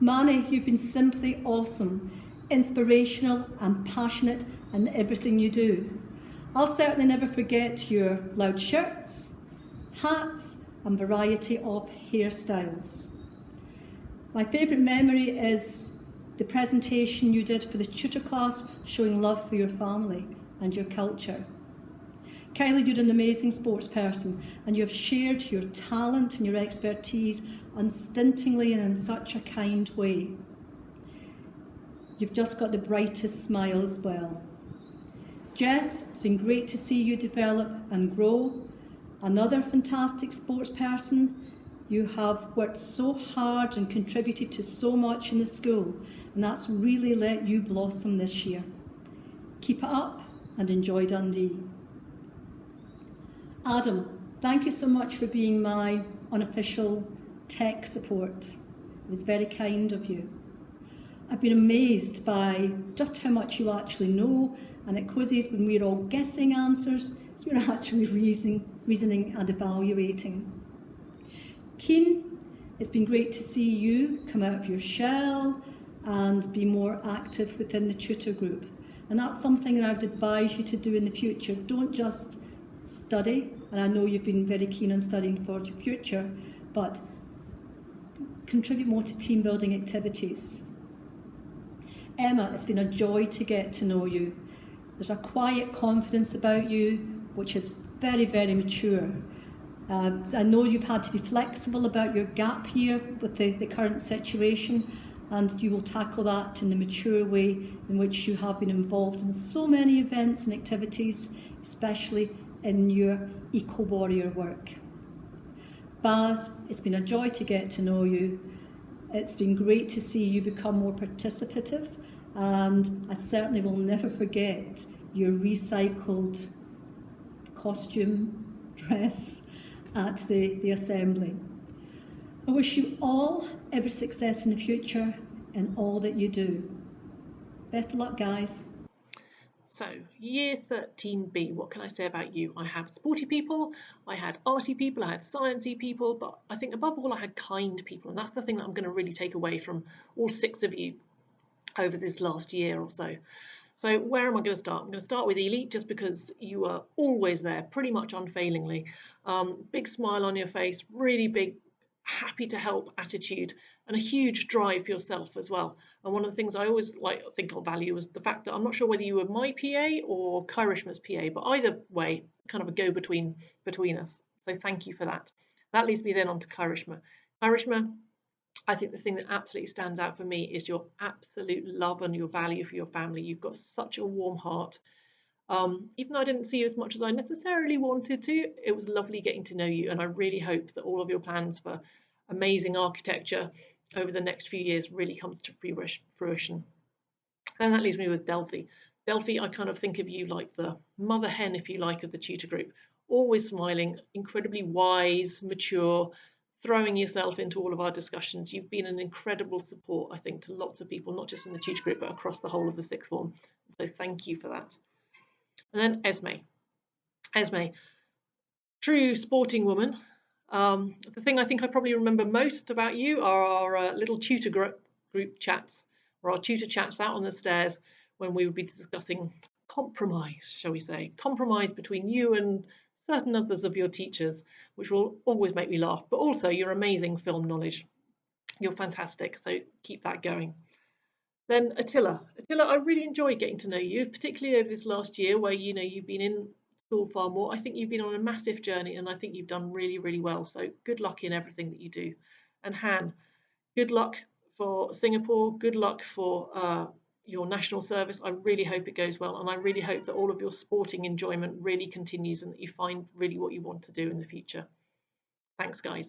Mani, you've been simply awesome, inspirational and passionate in everything you do. I'll certainly never forget your loud shirts, hats and variety of hairstyles. My favourite memory is the presentation you did for the tutor class showing love for your family and your culture. Kylie, you're an amazing sports person and you have shared your talent and your expertise unstintingly and in such a kind way. You've just got the brightest smile as well. Jess, it's been great to see you develop and grow. Another fantastic sports person. You have worked so hard and contributed to so much in the school, and that's really let you blossom this year. Keep it up and enjoy Dundee. Adam, thank you so much for being my unofficial tech support. It was very kind of you. I've been amazed by just how much you actually know, and at quizzes when we're all guessing answers, you're actually reasoning and evaluating. Keen, it's been great to see you come out of your shell and be more active within the tutor group. And that's something that I would advise you to do in the future. Don't just study, and I know you've been very keen on studying for your future, but contribute more to team building activities. Emma, it's been a joy to get to know you. There's a quiet confidence about you, which is very, very mature. I know you've had to be flexible about your gap year with the current situation, and you will tackle that in the mature way in which you have been involved in so many events and activities, especially in your eco-warrior work. Baz, it's been a joy to get to know you. It's been great to see you become more participative, and I certainly will never forget your recycled costume, dress at the assembly. I wish you all every success in the future in all that you do. Best of luck, guys. So, year 13B, what can I say about you? I have sporty people, I had arty people, I had sciencey people, but I think above all I had kind people, and that's the thing that I'm going to really take away from all 6 of you over this last year or so. So where am I going to start? I'm going to start with Elite, just because you are always there, pretty much unfailingly. Big smile on your face, really big, happy to help attitude, and a huge drive for yourself as well. And one of the things I always think I'll value was the fact that I'm not sure whether you were my PA or Karishma's PA, but either way, kind of a go-between us. So thank you for that. That leads me then on to Karishma. Karishma, I think the thing that absolutely stands out for me is your absolute love and your value for your family. You've got such a warm heart. Even though I didn't see you as much as I necessarily wanted to, it was lovely getting to know you, and I really hope that all of your plans for amazing architecture over the next few years really comes to fruition. And that leaves me with Delphi. Delphi, I kind of think of you like the mother hen, if you like, of the tutor group. Always smiling, incredibly wise, mature, throwing yourself into all of our discussions. You've been an incredible support, I think, to lots of people, not just in the tutor group, but across the whole of the sixth form. So thank you for that. And then Esme. Esme, true sporting woman. The thing I think I probably remember most about you are our little tutor group chats, or our tutor chats out on the stairs when we would be discussing compromise, shall we say, compromise between you and certain others of your teachers, which will always make me laugh, but also your amazing film knowledge. You're fantastic, so keep that going. Then Attila. Attila, I really enjoyed getting to know you, particularly over this last year where you've been in school far more. I think you've been on a massive journey, and I think you've done really, really well. So good luck in everything that you do. And Han, good luck for Singapore. Good luck for your national service. I really hope it goes well, and I really hope that all of your sporting enjoyment really continues and that you find really what you want to do in the future. Thanks, guys.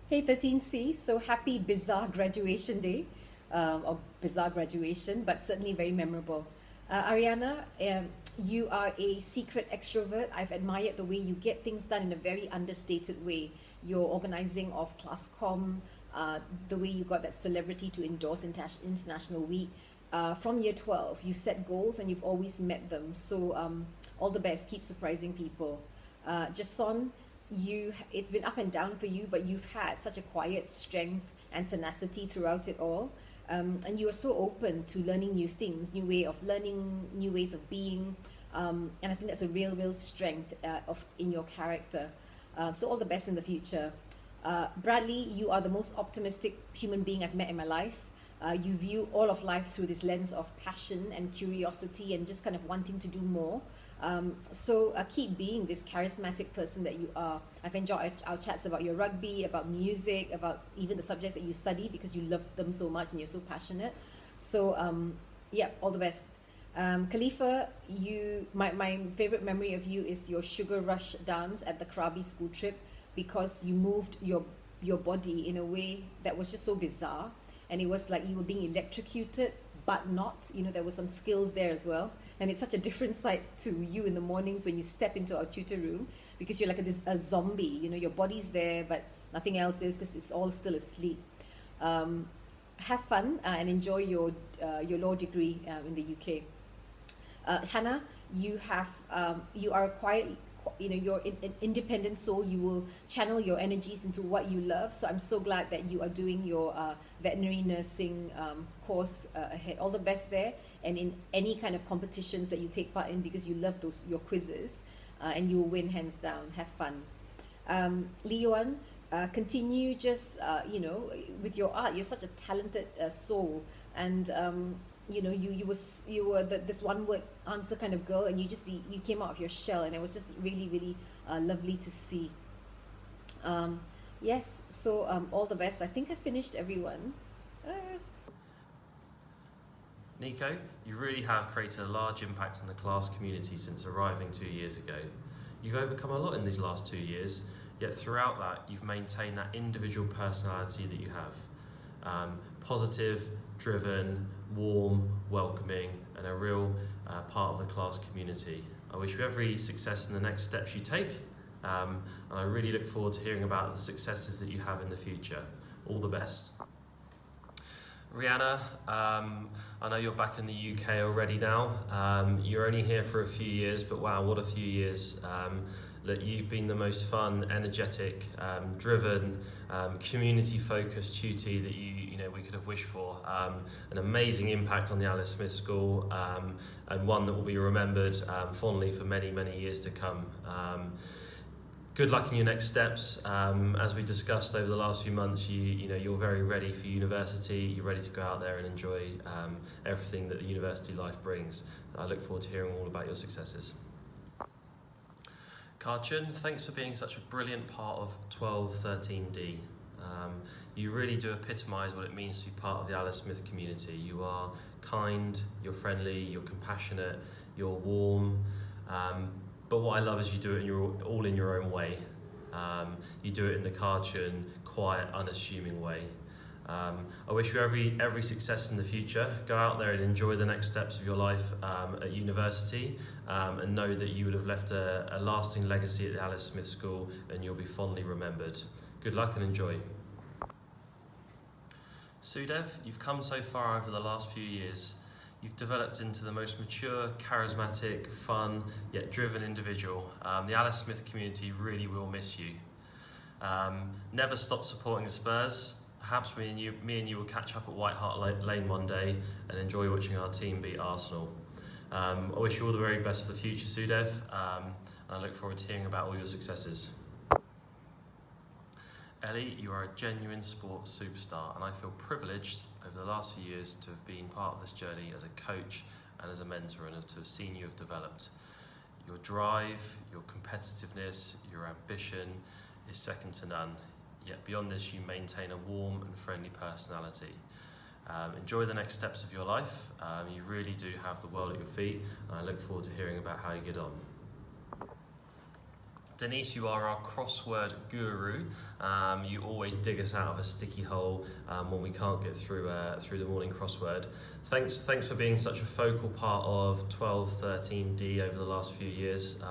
Hey 13C, so happy bizarre graduation day, or bizarre graduation, but certainly very memorable. Ariana, you are a secret extrovert. I've admired the way you get things done in a very understated way. Your organizing of ClassCom, the way you got that celebrity to endorse International Week. From year 12, you set goals and you've always met them. So all the best, keep surprising people. Jason, it's been up and down for you, but you've had such a quiet strength and tenacity throughout it all. And you are so open to learning new things, new way of learning, new ways of being. And I think that's a real strength in your character. So all the best in the future. Bradley, you are the most optimistic human being I've met in my life. You view all of life through this lens of passion and curiosity and just kind of wanting to do more. So keep being this charismatic person that you are. I've enjoyed our chats about your rugby, about music, about even the subjects that you study because you love them so much and you're so passionate. So yeah, all the best. Khalifa, my favorite memory of you is your sugar rush dance at the Krabi school trip, because you moved your body in a way that was just so bizarre, and it was like you were being electrocuted but not, there were some skills there as well. And it's such a different sight to you in the mornings when you step into our tutor room, because you're like a zombie, your body's there but nothing else is, because it's all still asleep. Have fun and enjoy your law degree in the UK. Hannah, you are quite, you're an independent soul. You will channel your energies into what you love. So I'm so glad that you are doing your veterinary nursing course ahead. All the best there, and in any kind of competitions that you take part in, because you love your quizzes, and you will win hands down. Have fun. Leon, continue just with your art. You're such a talented soul, and you were this one word answer kind of girl, and you came out of your shell, and it was just really lovely to see. Yes, so all the best. I think I finished everyone. Nico, you really have created a large impact on the class community since arriving 2 years ago. You've overcome a lot in these last 2 years, yet throughout that you've maintained that individual personality that you have. Positive, driven, warm, welcoming, and a real part of the class community. I wish you every success in the next steps you take, and I really look forward to hearing about the successes that you have in the future. All the best. Rihanna, I know you're back in the UK already now. You're only here for a few years, but wow, what a few years. That you've been the most fun, energetic, driven, community-focused tutee that we could have wished for. An amazing impact on the Alice Smith School, and one that will be remembered fondly for many years to come. Good luck in your next steps. As we discussed over the last few months, you're very ready for university. You're ready to go out there and enjoy everything that the university life brings. I look forward to hearing all about your successes. Karchen, thanks for being such a brilliant part of 1213D. You really do epitomise what it means to be part of the Alice Smith community. You are kind, you're friendly, you're compassionate, you're warm, but what I love is you do it all in your own way. You do it in the Karchen, quiet, unassuming way. I wish you every success in the future. Go out there and enjoy the next steps of your life at university, and know that you would have left a lasting legacy at the Alice Smith School, and you'll be fondly remembered. Good luck and enjoy. Sudev, you've come so far over the last few years. You've developed into the most mature, charismatic, fun, yet driven individual. The Alice Smith community really will miss you. Never stop supporting the Spurs. Perhaps me and you will catch up at White Hart Lane one day and enjoy watching our team beat Arsenal. I wish you all the very best for the future, Sudev. And I look forward to hearing about all your successes. Ellie, you are a genuine sports superstar, and I feel privileged over the last few years to have been part of this journey as a coach and as a mentor, and to have seen you have developed. Your drive, your competitiveness, your ambition is second to none. Yet beyond this, you maintain a warm and friendly personality. Enjoy the next steps of your life. You really do have the world at your feet, and I look forward to hearing about how you get on. Denise, you are our crossword guru. You always dig us out of a sticky hole when we can't get through the morning crossword. Thanks for being such a focal part of 1213D over the last few years.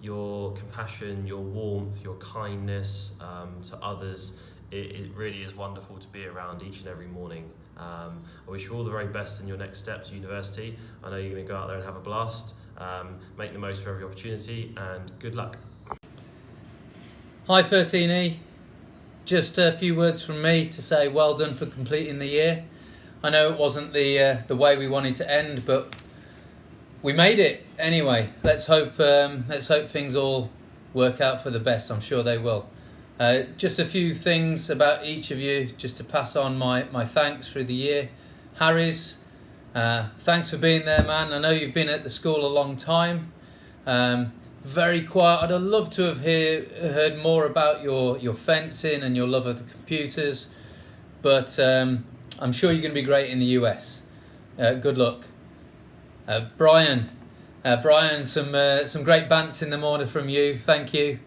Your compassion, your warmth, your kindness to others, it really is wonderful to be around each and every morning. I wish you all the very best in your next steps at university. I know you're going to go out there and have a blast. Make the most of every opportunity, and good luck. Hi 13E, just a few words from me to say well done for completing the year. I know it wasn't the way we wanted to end, but we made it anyway. Let's hope things all work out for the best. I'm sure they will. Just a few things about each of you, just to pass on my thanks through the year. Harry's, thanks for being there, man. I know you've been at the school a long time. Very quiet. I'd have loved to have heard more about your fencing and your love of the computers, but I'm sure you're going to be great in the US. Good luck. Brian, some great bants in the morning from you. Thank you.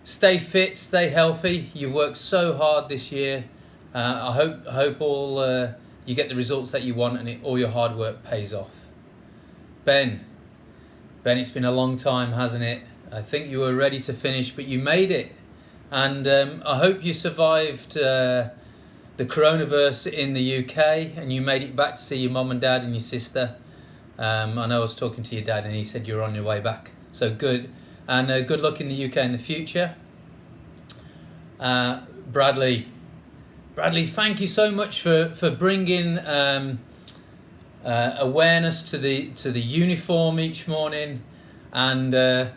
Stay fit, stay healthy. You've worked so hard this year. I hope all you get the results that you want and all your hard work pays off. Ben, it's been a long time, hasn't it? I think you were ready to finish, but you made it. And I hope you survived the coronavirus in the UK and you made it back to see your mum and dad and your sister. I know I was talking to your dad and he said you were on your way back. So good. And good luck in the UK in the future. Bradley, thank you so much for bringing awareness to the uniform each morning, and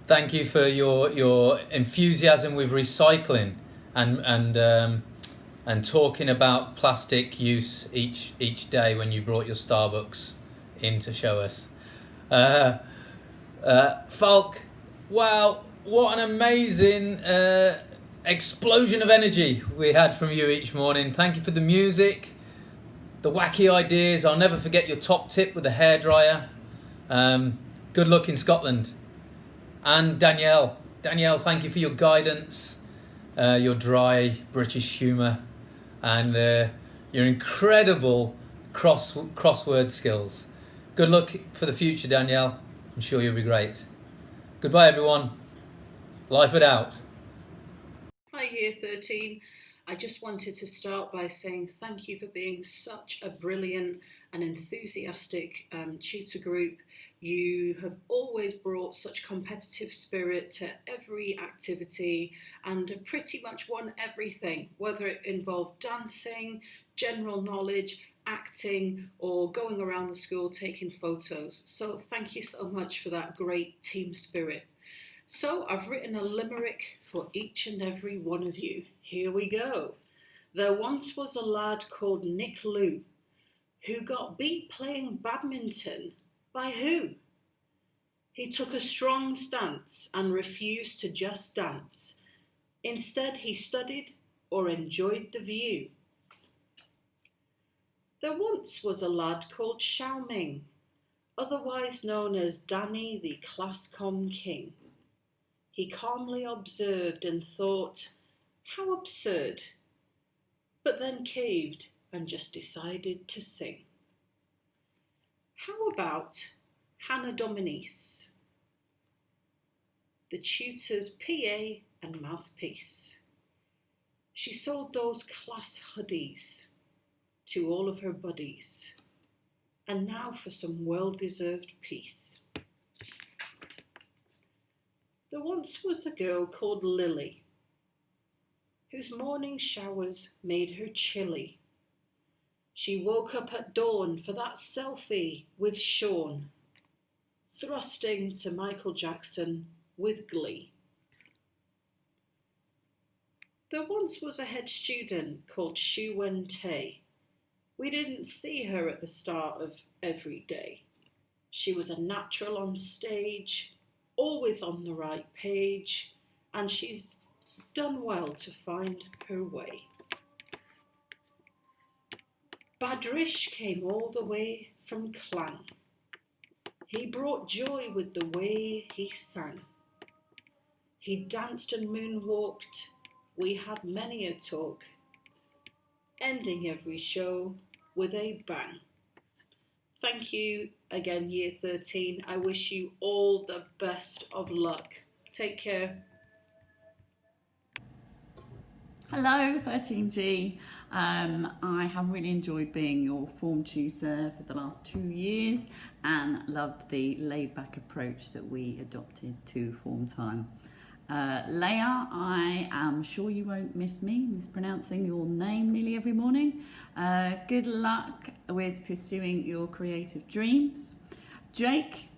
thank you for your enthusiasm with recycling and talking about plastic use each day when you brought your Starbucks in to show us. Falk, wow, what an amazing explosion of energy we had from you each morning. Thank you for the music, the wacky ideas. I'll never forget your top tip with the hairdryer. Good luck in Scotland. And Danielle, thank you for your guidance, your dry British humour, and your incredible crossword skills. Good luck for the future, Danielle. I'm sure you'll be great. Goodbye, everyone. Life it out. Hi, Year 13. I just wanted to start by saying thank you for being such a brilliant and enthusiastic tutor group. You have always brought such competitive spirit to every activity and have pretty much won everything, whether it involved dancing, general knowledge, acting, or going around the school taking photos. So thank you so much for that great team spirit. So I've written a limerick for each and every one of you. Here we go. There once was a lad called Nick Lou who got beat playing badminton by who? He took a strong stance and refused to just dance. Instead, he studied or enjoyed the view. There once was a lad called Xiao Ming, otherwise known as Danny the ClassCom King. He calmly observed and thought, how absurd, but then caved and just decided to sing. How about Hannah Dominice, the tutor's PA and mouthpiece? She sold those class hoodies to all of her buddies. And now for some well-deserved peace. There once was a girl called Lily, whose morning showers made her chilly. She woke up at dawn for that selfie with Sean, thrusting to Michael Jackson with glee. There once was a head student called Shu Wen Tay. We didn't see her at the start of every day. She was a natural on stage, always on the right page, and she's done well to find her way. Badrish came all the way from Klang. He brought joy with the way he sang. He danced and moonwalked. We had many a talk, ending every show with a bang. Thank you again, Year 13. I wish you all the best of luck. Take care. Hello 13G. I have really enjoyed being your form tutor for the last 2 years and loved the laid back approach that we adopted to form time. Leah, I am sure you won't miss me mispronouncing your name nearly every morning. Good luck with pursuing your creative dreams. Jake,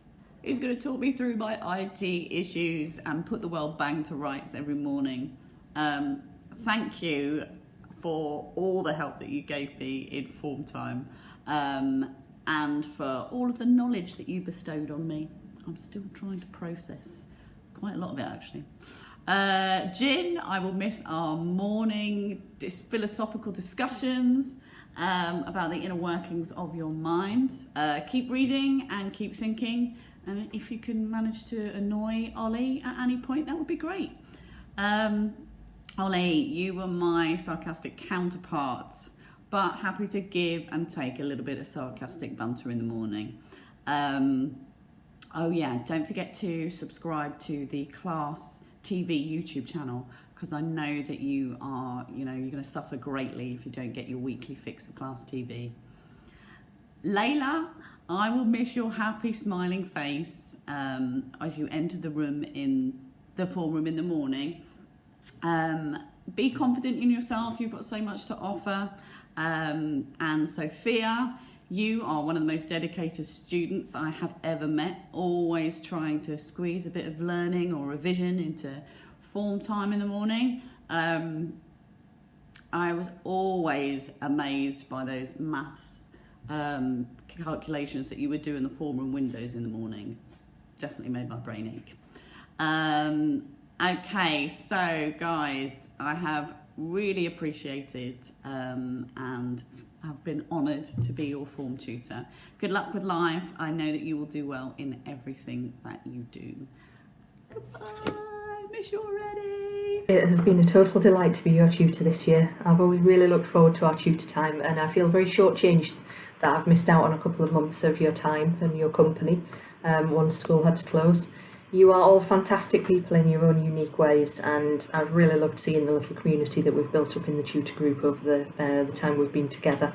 who's going to talk me through my IT issues and put the world bang to rights every morning. Thank you for all the help that you gave me in form time, and for all of the knowledge that you bestowed on me. I'm still trying to process quite a lot of it, actually. Jin, I will miss our morning philosophical discussions about the inner workings of your mind. Keep reading and keep thinking, and if you can manage to annoy Ollie at any point, that would be great. Ollie, you were my sarcastic counterpart, but happy to give and take a little bit of sarcastic banter in the morning. Oh yeah, don't forget to subscribe to the Class TV YouTube channel, because I know that you are, you're going to suffer greatly if you don't get your weekly fix of Class TV. Layla, I will miss your happy smiling face as you enter the room in the form room in the morning. Be confident in yourself, you've got so much to offer. And Sophia, you are one of the most dedicated students I have ever met, always trying to squeeze a bit of learning or revision into form time in the morning. I was always amazed by those maths calculations that you would do in the form room windows in the morning. Definitely made my brain ache. Okay, so guys, I have really appreciated and I've been honoured to be your form tutor. Good luck with life. I know that you will do well in everything that you do. Goodbye, miss you already. It has been a total delight to be your tutor this year. I've always really looked forward to our tutor time, and I feel very shortchanged that I've missed out on a couple of months of your time and your company once school had to close. You are all fantastic people in your own unique ways, and I've really loved seeing the little community that we've built up in the tutor group over the time we've been together.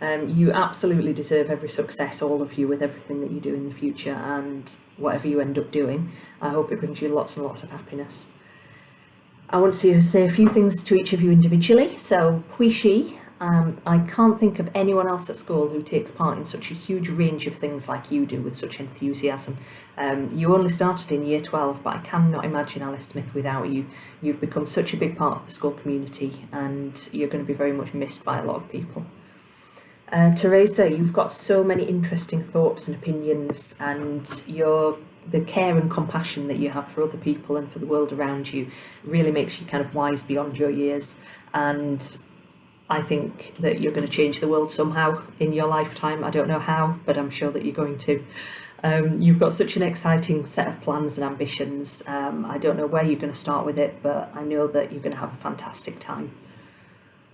You absolutely deserve every success, all of you, with everything that you do in the future, and whatever you end up doing, I hope it brings you lots and lots of happiness. I want to say a few things to each of you individually. So, Hui-Shi, I can't think of anyone else at school who takes part in such a huge range of things like you do with such enthusiasm. You only started in year 12, but I cannot imagine Alice Smith without you. You've become such a big part of the school community, and you're going to be very much missed by a lot of people. Teresa, you've got so many interesting thoughts and opinions, and the care and compassion that you have for other people and for the world around you really makes you kind of wise beyond your years. And I think that you're going to change the world somehow in your lifetime. I don't know how, but I'm sure that you're going to. You've got such an exciting set of plans and ambitions. I don't know where you're going to start with it, but I know that you're going to have a fantastic time.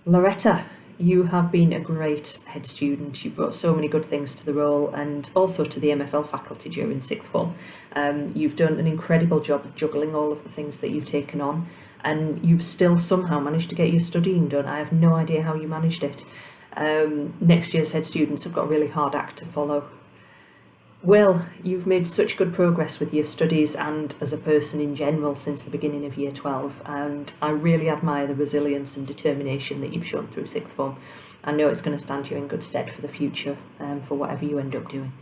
Loretta, you have been a great head student. You brought so many good things to the role and also to the MFL faculty during sixth form. You've done an incredible job of juggling all of the things that you've taken on, and you've still somehow managed to get your studying done. I have no idea how you managed it. Next year's head students have got a really hard act to follow. Will, you've made such good progress with your studies and as a person in general since the beginning of year 12, and I really admire the resilience and determination that you've shown through sixth form. I know it's going to stand you in good stead for the future, for whatever you end up doing.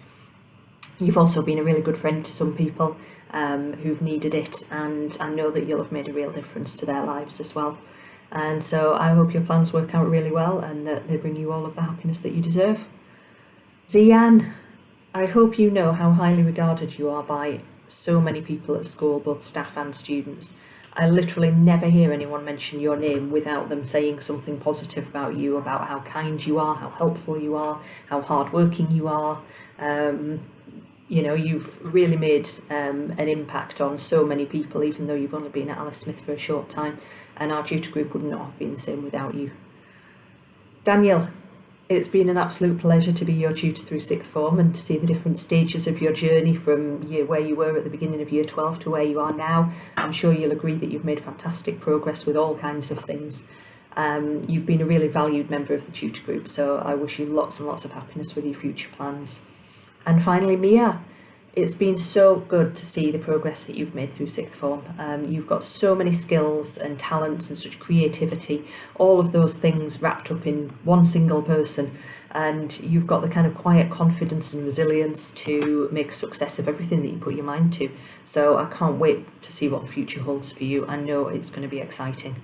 You've also been a really good friend to some people who've needed it, and I know that you'll have made a real difference to their lives as well. And so I hope your plans work out really well and that they bring you all of the happiness that you deserve. Zian, I hope you know how highly regarded you are by so many people at school, both staff and students. I literally never hear anyone mention your name without them saying something positive about you, about how kind you are, how helpful you are, how hardworking you are. You know, you've really made an impact on so many people, even though you've only been at Alice Smith for a short time, and our tutor group would not have been the same without you. Daniel, it's been an absolute pleasure to be your tutor through sixth form and to see the different stages of your journey from where you were at the beginning of year 12 to where you are now. I'm sure you'll agree that you've made fantastic progress with all kinds of things. You've been a really valued member of the tutor group, so I wish you lots and lots of happiness with your future plans. And finally, Mia, It's been so good to see the progress that you've made through sixth form. You've got so many skills and talents and such creativity, all of those things wrapped up in one single person, and you've got the kind of quiet confidence and resilience to make a success of everything that you put your mind to. So I can't wait to see what the future holds for you. I know it's going to be exciting.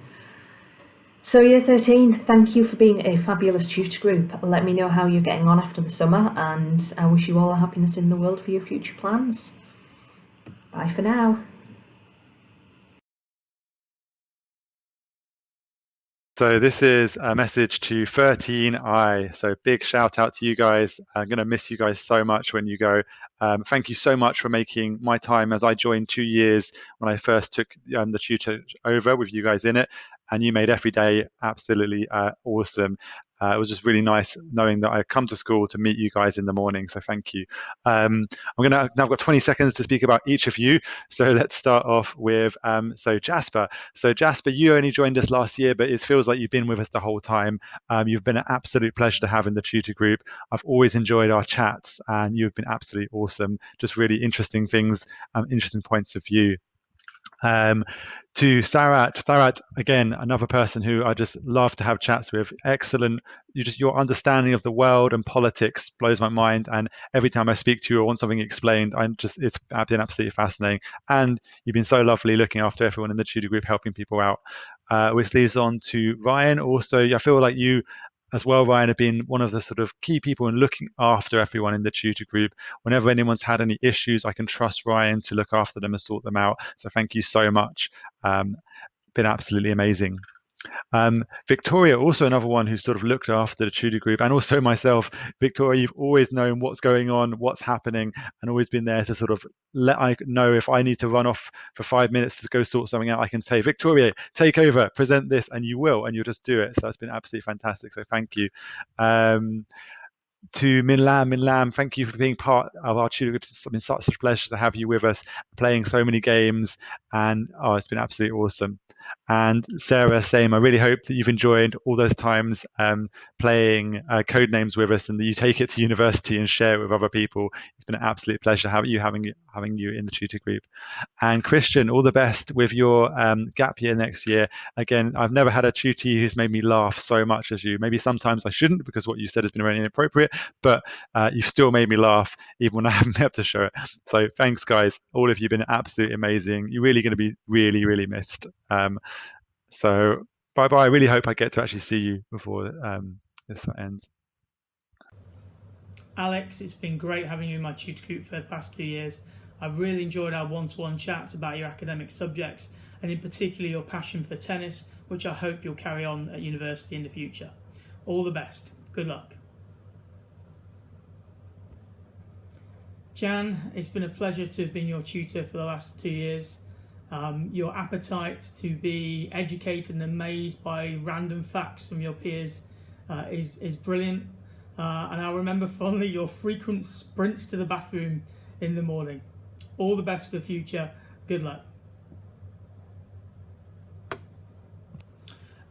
So Year 13, thank you for being a fabulous tutor group. Let me know how you're getting on after the summer, and I wish you all the happiness in the world for your future plans. Bye for now. So this is a message to 13I. So big shout out to you guys. I'm going to miss you guys so much when you go. Thank you so much for making my time, as I joined 2 years when I first took the tutor over with you guys in it, and you made every day absolutely awesome. It was just really nice knowing that I come to school to meet you guys in the morning. So thank you. Now I've got 20 seconds to speak about each of you. So let's start off with Jasper. So Jasper, you only joined us last year, but it feels like you've been with us the whole time. You've been an absolute pleasure to have in the tutor group. I've always enjoyed our chats, and you've been absolutely awesome. Just really interesting things, interesting points of view. To Sarat, again, another person who I just love to have chats with. Excellent. Your understanding of the world and politics blows my mind. And every time I speak to you or want something explained, it's been absolutely fascinating. And you've been so lovely looking after everyone in the tutor group, helping people out. Which leads on to Ryan. Also, I feel like you as well, Ryan, have been one of the sort of key people in looking after everyone in the tutor group. Whenever anyone's had any issues, I can trust Ryan to look after them and sort them out. So thank you so much. Been absolutely amazing. Victoria, also another one who sort of looked after the tutor group, and also myself. Victoria, you've always known what's going on, what's happening, and always been there to sort of let I know if I need to run off for 5 minutes to go sort something out. I can say, Victoria, take over, present this, and you will, and you'll just do it. So that's been absolutely fantastic. So thank you. To Min Lam, thank you for being part of our tutor groups. It's been such a pleasure to have you with us, playing so many games, and it's been absolutely awesome. And Sarah, same. I really hope that you've enjoyed all those times playing Codenames with us, and that you take it to university and share it with other people. It's been an absolute pleasure having you in the tutor group. And Christian, all the best with your gap year next year. Again, I've never had a tutee who's made me laugh so much as you. Maybe sometimes I shouldn't, because what you said has been really inappropriate, but you've still made me laugh even when I haven't been able to show it. So thanks, guys. All of you have been absolutely amazing. You're really going to be really, really missed. So bye-bye. I really hope I get to actually see you before this ends. Alex, it's been great having you in my tutor group for the past 2 years. I've really enjoyed our one-to-one chats about your academic subjects, and in particular your passion for tennis, which I hope you'll carry on at university in the future. All the best. Good luck. Jan, it's been a pleasure to have been your tutor for the last 2 years. Your appetite to be educated and amazed by random facts from your peers is brilliant. And I'll remember fondly your frequent sprints to the bathroom in the morning. All the best for the future. Good luck.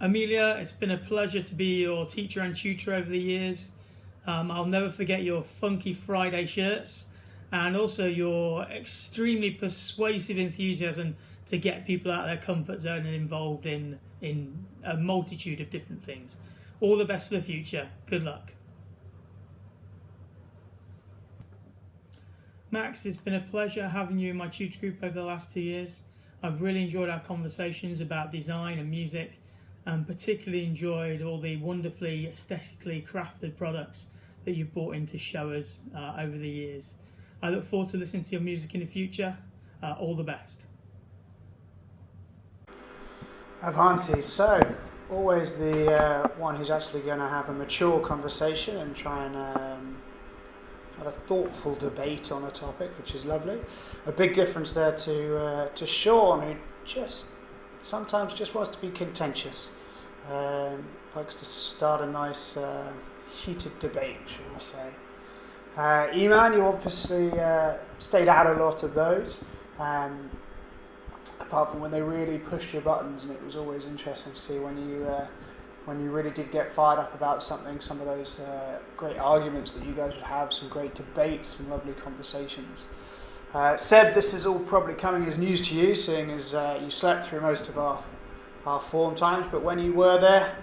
Amelia, it's been a pleasure to be your teacher and tutor over the years. I'll never forget your funky Friday shirts, and also your extremely persuasive enthusiasm to get people out of their comfort zone and involved in a multitude of different things. All the best for the future. Good luck. Max, it's been a pleasure having you in my tutor group over the last 2 years. I've really enjoyed our conversations about design and music, and particularly enjoyed all the wonderfully aesthetically crafted products that you've brought in to show us over the years. I look forward to listening to your music in the future. All the best. Avanti. So, always the one who's actually going to have a mature conversation and try and have a thoughtful debate on a topic, which is lovely. A big difference there to Sean, who sometimes just wants to be contentious. Likes to start a nice heated debate, shall we say. Iman, you obviously stayed out a lot of those, apart from when they really pushed your buttons, and it was always interesting to see when you really did get fired up about something, some of those great arguments that you guys would have, some great debates, some lovely conversations. Seb, this is all probably coming as news to you, seeing as you slept through most of our form times, but when you were there,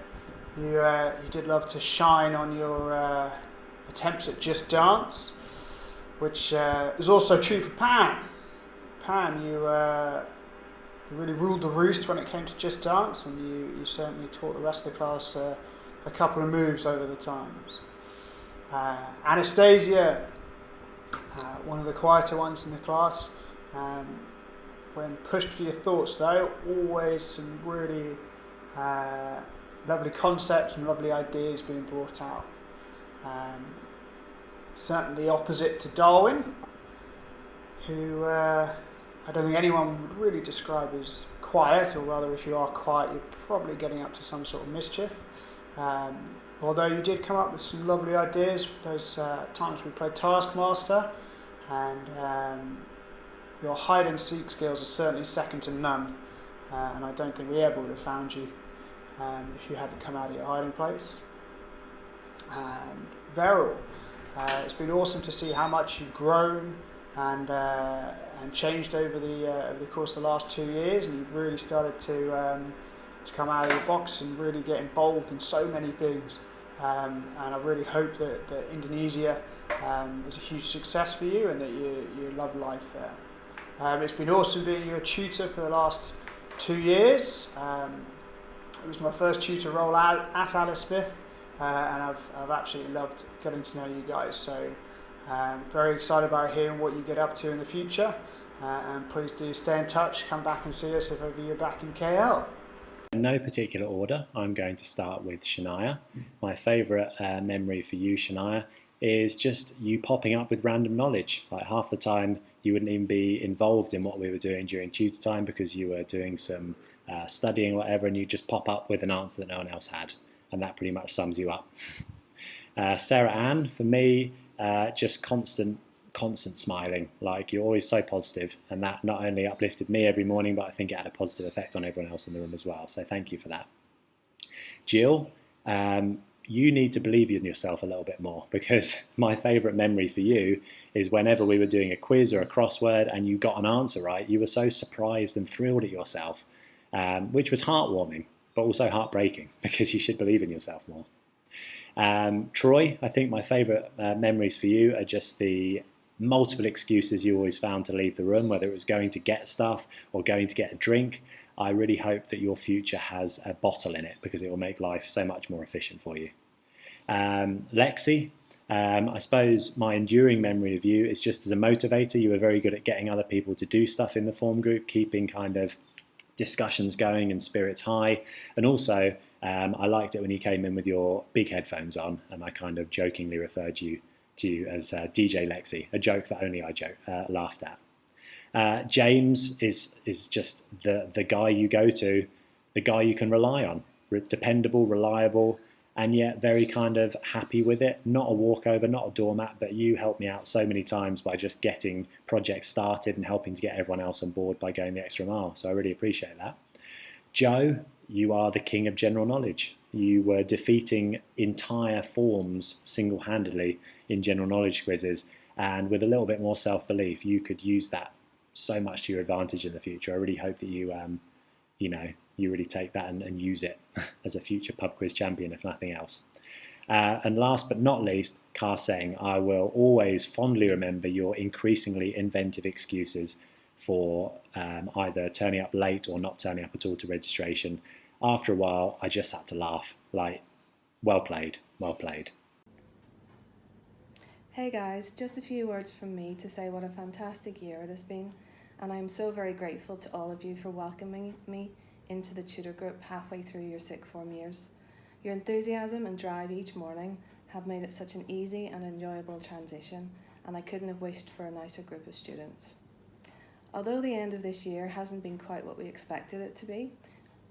you did love to shine on your attempts at Just Dance, which is also true for Pam. Pam, you really ruled the roost when it came to Just Dance, and you certainly taught the rest of the class a couple of moves over the times. Anastasia, one of the quieter ones in the class. When pushed for your thoughts though, always some really lovely concepts and lovely ideas being brought out. Certainly the opposite to Darwin, who I don't think anyone would really describe as quiet, or rather if you are quiet you're probably getting up to some sort of mischief. Although you did come up with some lovely ideas those times we played Taskmaster, and your hide and seek skills are certainly second to none, and I don't think we ever would have found you if you hadn't come out of your hiding place. And Veril, it's been awesome to see how much you've grown and changed over the course of the last 2 years, and you've really started to come out of your box and really get involved in so many things. And I really hope that Indonesia is a huge success for you and that you love life there. It's been awesome being your tutor for the last 2 years. It was my first tutor role at Alice Smith, and I've absolutely loved getting to know you guys. So very excited about hearing what you get up to in the future, and please do stay in touch, come back and see us if ever you're back in KL. In no particular order, I'm going to start with Shania. My favourite memory for you, Shania, is just you popping up with random knowledge. Like half the time you wouldn't even be involved in what we were doing during tutor time because you were doing some studying or whatever, and you just pop up with an answer that no one else had, and that pretty much sums you up. Sarah Ann, for me, just constant smiling. Like, you're always so positive, and that not only uplifted me every morning, but I think it had a positive effect on everyone else in the room as well, so thank you for that. Jill, you need to believe in yourself a little bit more, because my favourite memory for you is whenever we were doing a quiz or a crossword and you got an answer right, you were so surprised and thrilled at yourself, which was heartwarming, but also heartbreaking, because you should believe in yourself more. Troy, I think my favourite memories for you are just the multiple excuses you always found to leave the room, whether it was going to get stuff or going to get a drink. I really hope that your future has a bottle in it, because it will make life so much more efficient for you. Lexi, I suppose my enduring memory of you is just as a motivator. You were very good at getting other people to do stuff in the form group, keeping kind of discussions going and spirits high. And also, I liked it when you came in with your big headphones on, and I kind of jokingly referred to you as DJ Lexi, a joke that only I laughed at. James is just the guy you go to, the guy you can rely on, dependable, reliable, and yet very kind of happy with it. Not a walkover, not a doormat, but you helped me out so many times by just getting projects started and helping to get everyone else on board by going the extra mile. So I really appreciate that. Joe, you are the king of general knowledge. You were defeating entire forms single-handedly in general knowledge quizzes, and with a little bit more self-belief, you could use that so much to your advantage in the future. I really hope that you, you really take that and use it as a future pub quiz champion, if nothing else. And last but not least, Ka Seng, I will always fondly remember your increasingly inventive excuses for either turning up late or not turning up at all to registration. After a while, I just had to laugh, like, well played, well played. Hey guys, just a few words from me to say what a fantastic year it has been, and I'm so very grateful to all of you for welcoming me into the tutor group halfway through your sixth form years. Your enthusiasm and drive each morning have made it such an easy and enjoyable transition, and I couldn't have wished for a nicer group of students. Although the end of this year hasn't been quite what we expected it to be,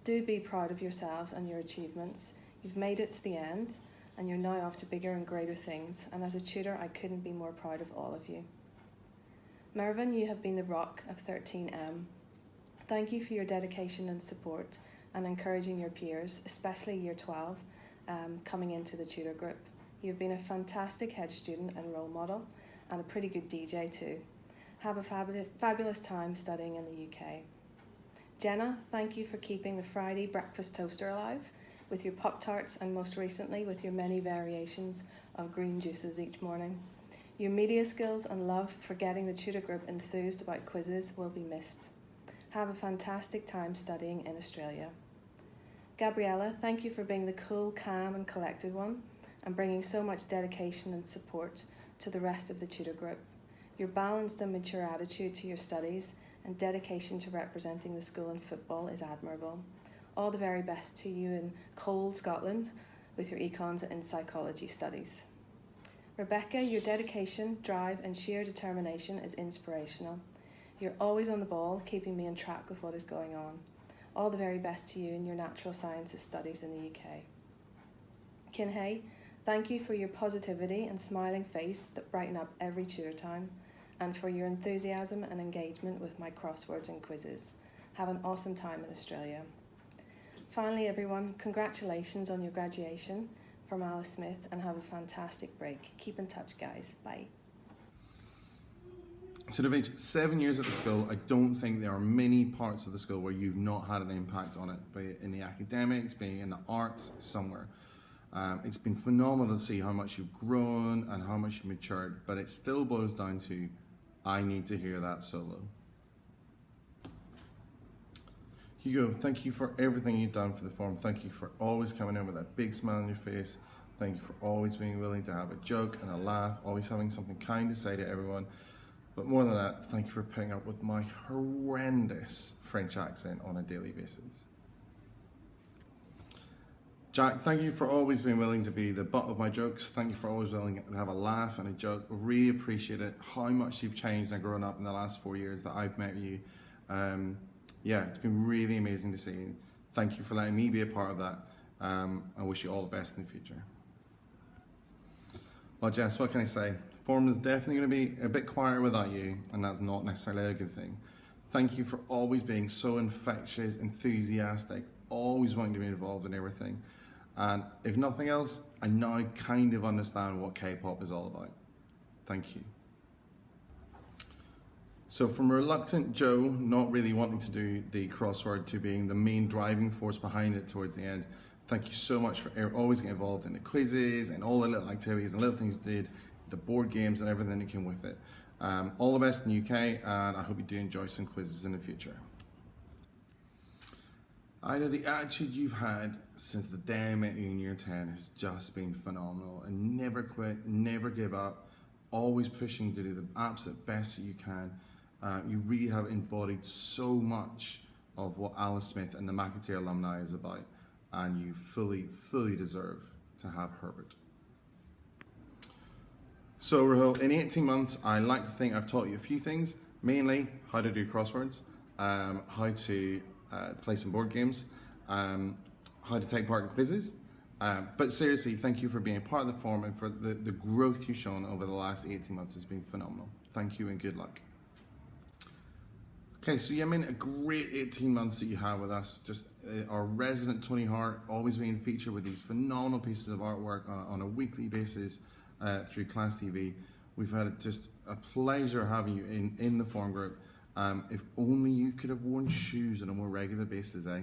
do be proud of yourselves and your achievements. You've made it to the end, and you're now off to bigger and greater things, and as a tutor I couldn't be more proud of all of you. Mervyn, you have been the rock of 13M. Thank you for your dedication and support and encouraging your peers, especially year 12, coming into the tutor group. You've been a fantastic head student and role model, and a pretty good DJ too. Have a fabulous time studying in the UK. Jenna, thank you for keeping the Friday breakfast toaster alive with your Pop-Tarts and most recently with your many variations of green juices each morning. Your media skills and love for getting the tutor group enthused about quizzes will be missed. Have a fantastic time studying in Australia. Gabriella, thank you for being the cool, calm and collected one and bringing so much dedication and support to the rest of the tutor group. Your balanced and mature attitude to your studies and dedication to representing the school in football is admirable. All the very best to you in cold Scotland with your econs and psychology studies. Rebecca, your dedication, drive and sheer determination is inspirational. You're always on the ball, keeping me on track with what is going on. All the very best to you in your natural sciences studies in the UK. Kinhay, thank you for your positivity and smiling face that brighten up every tutor time, and for your enthusiasm and engagement with my crosswords and quizzes. Have an awesome time in Australia. Finally, everyone, congratulations on your graduation from Alice Smith and have a fantastic break. Keep in touch, guys. Bye. So to reach 7 years at the school, I don't think there are many parts of the school where you've not had an impact on it, be it in the academics, be it in the arts, somewhere. It's been phenomenal to see how much you've grown and how much you've matured, but it still boils down to, I need to hear that solo. Hugo, thank you for everything you've done for the forum. Thank you for always coming in with that big smile on your face. Thank you for always being willing to have a joke and a laugh, always having something kind to say to everyone. But more than that, thank you for putting up with my horrendous French accent on a daily basis. Jack, thank you for always being willing to be the butt of my jokes. Thank you for always willing to have a laugh and a joke. Really appreciate it, how much you've changed and grown up in the last 4 years that I've met you. Yeah, it's been really amazing to see you. Thank you for letting me be a part of that. I wish you all the best in the future. Well, Jess, what can I say? Forum is definitely going to be a bit quieter without you, and that's not necessarily a good thing. Thank you for always being so infectious, enthusiastic, always wanting to be involved in everything. And if nothing else, I now kind of understand what K-pop is all about. Thank you. So from reluctant Joe, not really wanting to do the crossword, to being the main driving force behind it towards the end, thank you so much for always getting involved in the quizzes and all the little activities and little things you did, the board games and everything that came with it. All the best in the UK, and I hope you do enjoy some quizzes in the future. I know the attitude you've had since the day I met you in year 10 has just been phenomenal, and never quit, never give up, always pushing to do the absolute best that you can. You really have embodied so much of what Alice Smith and the McAteer alumni is about, and you fully deserve to have Herbert. So Rahul, in 18 months, I like to think I've taught you a few things, mainly how to do crosswords, how to play some board games, how to take part in quizzes. But seriously, thank you for being a part of the forum and for the growth you've shown over the last 18 months has been phenomenal. Thank you and good luck. Okay, so yeah, I mean, a great 18 months that you have with us. Just our resident Tony Hart, always being featured with these phenomenal pieces of artwork on a weekly basis through Class TV. We've had just a pleasure having you in the forum group. If only you could have worn shoes on a more regular basis, eh?